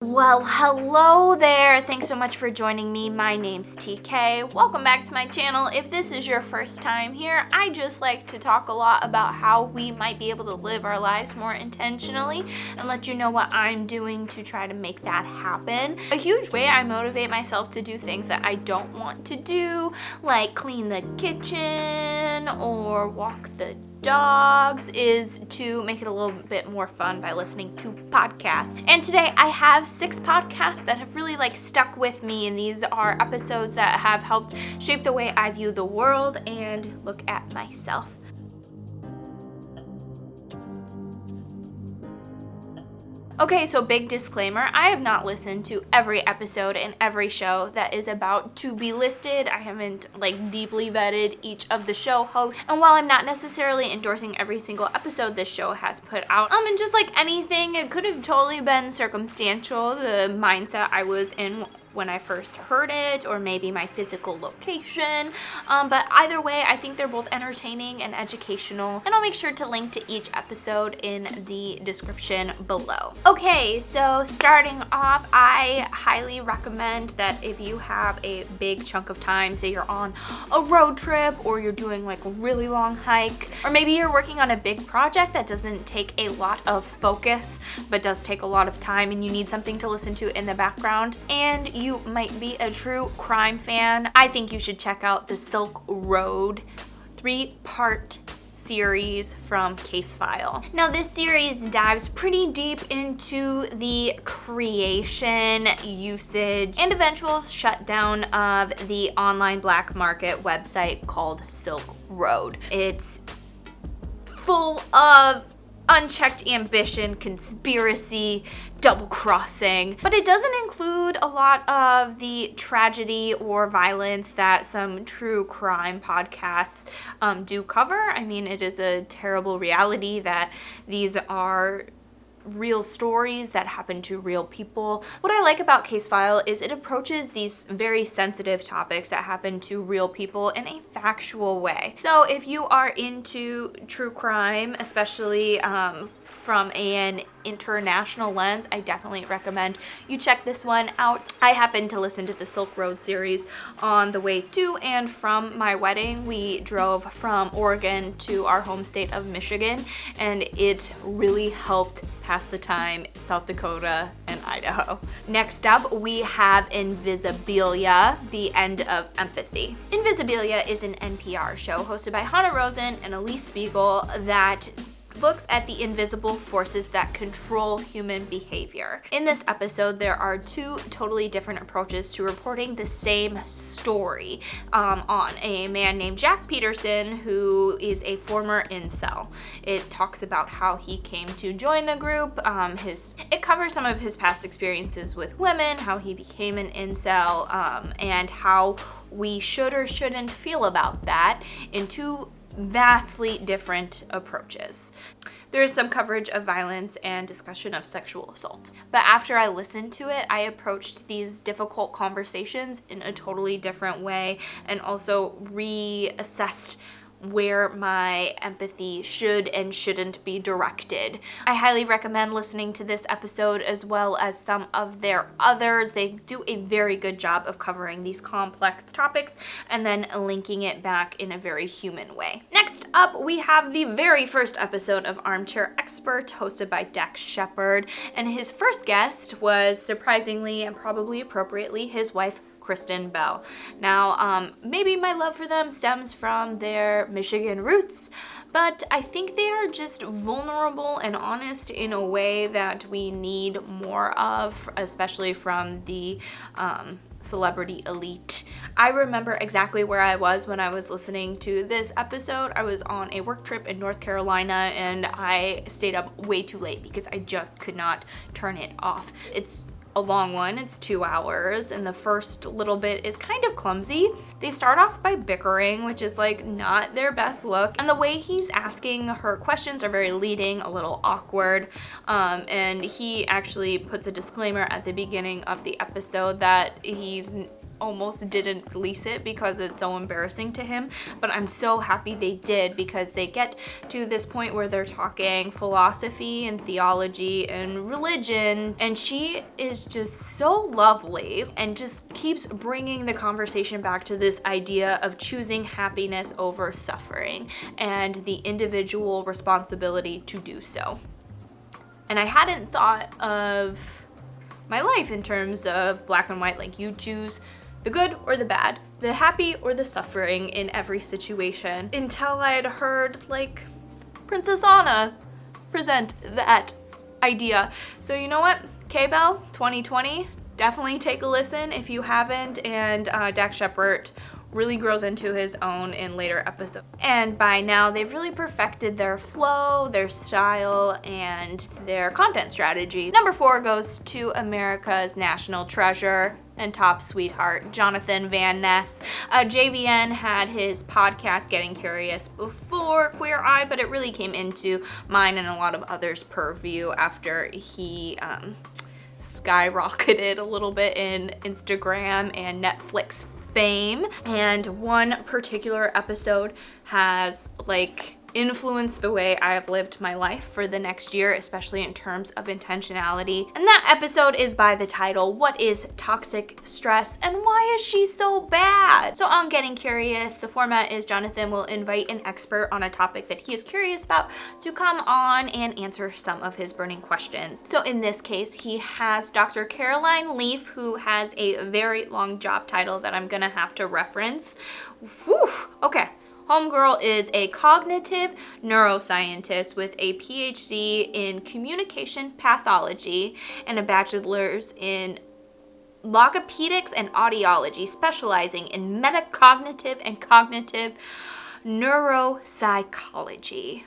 Well, hello there. Thanks so much for joining me. My name's TK. Welcome back to my channel. If this is your first time here, I just like to talk a lot about how we might be able to live our lives more intentionally and let you know what I'm doing to try to make that happen. A huge way I motivate myself to do things that I don't want to do, like clean the kitchen or walk the dogs, is to make it a little bit more fun by listening to podcasts. And today I have 6 podcasts that have really stuck with me, and these are episodes that have helped shape the way I view the world and look at myself. Okay, so big disclaimer, I have not listened to every episode and every show that is about to be listed. I haven't deeply vetted each of the show hosts. And while I'm not necessarily endorsing every single episode this show has put out, and just like anything, it could have totally been circumstantial, the mindset I was in when I first heard it, or maybe my physical location. But either way, I think they're both entertaining and educational, and I'll make sure to link to each episode in the description below. Okay, so starting off, I highly recommend that if you have a big chunk of time, say you're on a road trip, or you're doing a really long hike, or maybe you're working on a big project that doesn't take a lot of focus, but does take a lot of time, and you need something to listen to in the background, and you might be a true crime fan, I think you should check out the Silk Road 3-part series from Case File. Now, this series dives pretty deep into the creation, usage, and eventual shutdown of the online black market website called Silk Road. It's full of unchecked ambition, conspiracy, double-crossing, but it doesn't include a lot of the tragedy or violence that some true crime podcasts do cover. I mean, it is a terrible reality that these are real stories that happen to real people. What I like about Case File is it approaches these very sensitive topics that happen to real people in a factual way. So if you are into true crime, especially from an international lens, I definitely recommend you check this one out. I happened to listen to the Silk Road series on the way to and from my wedding. We drove from Oregon to our home state of Michigan, and it really helped pass the time in South Dakota and Idaho. Next up, we have Invisibilia, The End of Empathy. Invisibilia is an NPR show hosted by Hannah Rosen and Elise Spiegel that looks at the invisible forces that control human behavior. In this episode, there are 2 totally different approaches to reporting the same story on a man named Jack Peterson, who is a former incel. It talks about how he came to join the group. It covers some of his past experiences with women, how he became an incel, and how we should or shouldn't feel about that in 2 vastly different approaches. There is some coverage of violence and discussion of sexual assault. But after I listened to it, I approached these difficult conversations in a totally different way, and also reassessed where my empathy should and shouldn't be directed. I highly recommend listening to this episode as well as some of their others. They do a very good job of covering these complex topics and then linking it back in a very human way. Next up, we have the very first episode of Armchair Experts, hosted by Dax Shepard, and his first guest was, surprisingly and probably appropriately, his wife, Kristen Bell. Now, maybe my love for them stems from their Michigan roots, but I think they are just vulnerable and honest in a way that we need more of, especially from the celebrity elite. I remember exactly where I was when I was listening to this episode. I was on a work trip in North Carolina, and I stayed up way too late because I just could not turn it off. It's a long one. It's 2 hours, and the first little bit is kind of clumsy. They start off by bickering, which is not their best look, and the way he's asking her questions are very leading, a little awkward, and he actually puts a disclaimer at the beginning of the episode that he's almost didn't release it because it's so embarrassing to him, but I'm so happy they did, because they get to this point where they're talking philosophy and theology and religion, and she is just so lovely and just keeps bringing the conversation back to this idea of choosing happiness over suffering and the individual responsibility to do so. And I hadn't thought of my life in terms of black and white, like you choose the good or the bad, the happy or the suffering in every situation, until I had heard like Princess Anna present that idea. So you know what, K-Bell 2020, definitely take a listen if you haven't, and Dax Shepard really grows into his own in later episodes. And by now, they've really perfected their flow, their style, and their content strategy. Number 4 goes to America's national treasure and top sweetheart, Jonathan Van Ness. JVN had his podcast Getting Curious before Queer Eye, but it really came into mine and a lot of others' purview after he skyrocketed a little bit in Instagram and Netflix fame. And one particular episode has like influenced the way I have lived my life for the next year, especially in terms of intentionality. And that episode is by the title, What is Toxic Stress and Why is She So Bad? So on Getting Curious, the format is Jonathan will invite an expert on a topic that he is curious about to come on and answer some of his burning questions. So in this case, he has Dr. Caroline Leaf, who has a very long job title that I'm gonna have to reference. Whew, okay. Homegirl is a cognitive neuroscientist with a PhD in communication pathology and a bachelor's in logopedics and audiology, specializing in metacognitive and cognitive neuropsychology.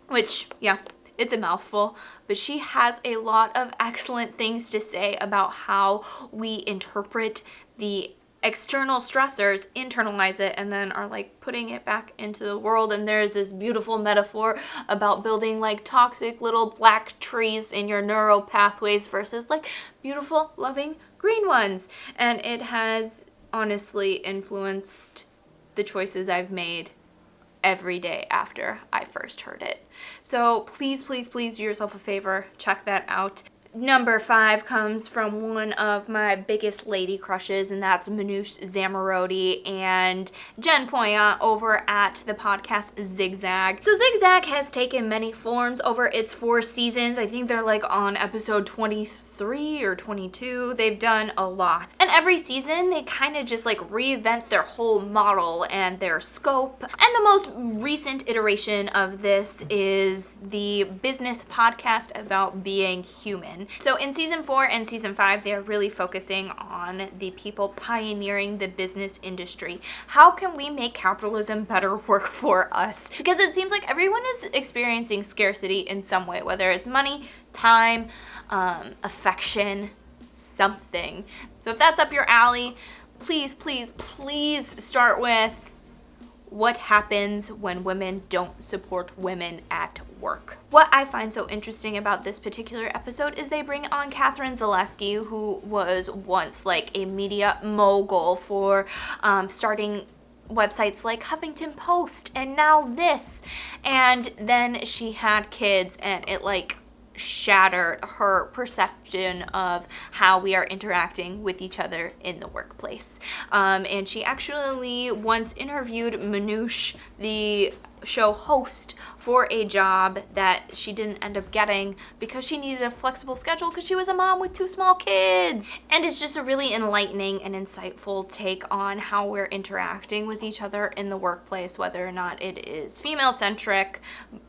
Which, yeah, it's a mouthful, but she has a lot of excellent things to say about how we interpret the external stressors, internalize it, and then are like putting it back into the world. And there's this beautiful metaphor about building like toxic little black trees in your neural pathways versus like beautiful, loving green ones. And it has honestly influenced the choices I've made every day after I first heard it. So please, please, please do yourself a favor, check that out. Number 5 comes from one of my biggest lady crushes, and that's Manoush Zamarotti and Jen Poyant over at the podcast Zigzag. So Zigzag has taken many forms over its 4 seasons. I think they're like on episode 23 or 22. They've done a lot. And every season, they kind of just like reinvent their whole model and their scope. And the most recent iteration of this is the business podcast about being human. So in season 4 and season 5, they're really focusing on the people pioneering the business industry. How can we make capitalism better work for us? Because it seems like everyone is experiencing scarcity in some way, whether it's money, time, affection, something. So if that's up your alley, please, please, please start with what happens when women don't support women at work. What I find so interesting about this particular episode is they bring on Catherine Zaleski, who was once like a media mogul for starting websites like Huffington Post and now this. And then she had kids and it like shattered her perception of how we are interacting with each other in the workplace. And she actually once interviewed Manoush, the show host, for a job that she didn't end up getting because she needed a flexible schedule because she was a mom with 2 small kids. And it's just a really enlightening and insightful take on how we're interacting with each other in the workplace, whether or not it is female-centric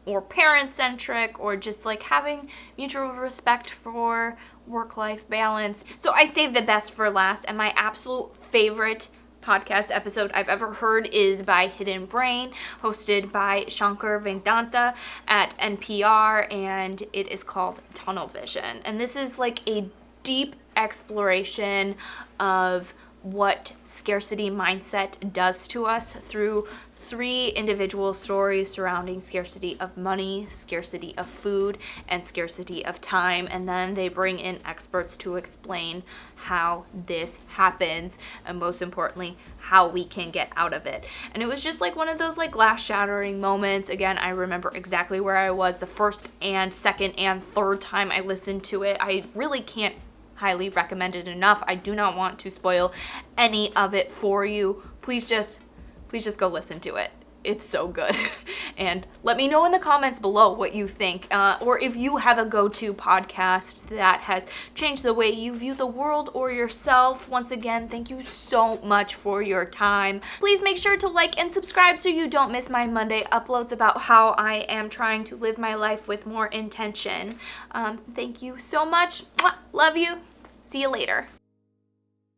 or parent-centric or just like having mutual respect for work-life balance. So I saved the best for last, and my absolute favorite podcast episode I've ever heard is by Hidden Brain, hosted by Shankar Vedanta at NPR, and it is called Tunnel Vision. And this is like a deep exploration of what scarcity mindset does to us through 3 individual stories surrounding scarcity of money, scarcity of food, and scarcity of time. And then they bring in experts to explain how this happens, and most importantly, how we can get out of it. And it was just like one of those like glass shattering moments. Again, I remember exactly where I was the first and second and third time I listened to it. I really can't highly recommend it enough. I do not want to spoil any of it for you. Please just go listen to it. It's so good. And let me know in the comments below what you think, or if you have a go-to podcast that has changed the way you view the world or yourself. Once again, thank you so much for your time. Please make sure to like and subscribe so you don't miss my Monday uploads about how I am trying to live my life with more intention. Thank you so much. Mwah! Love you. See you later.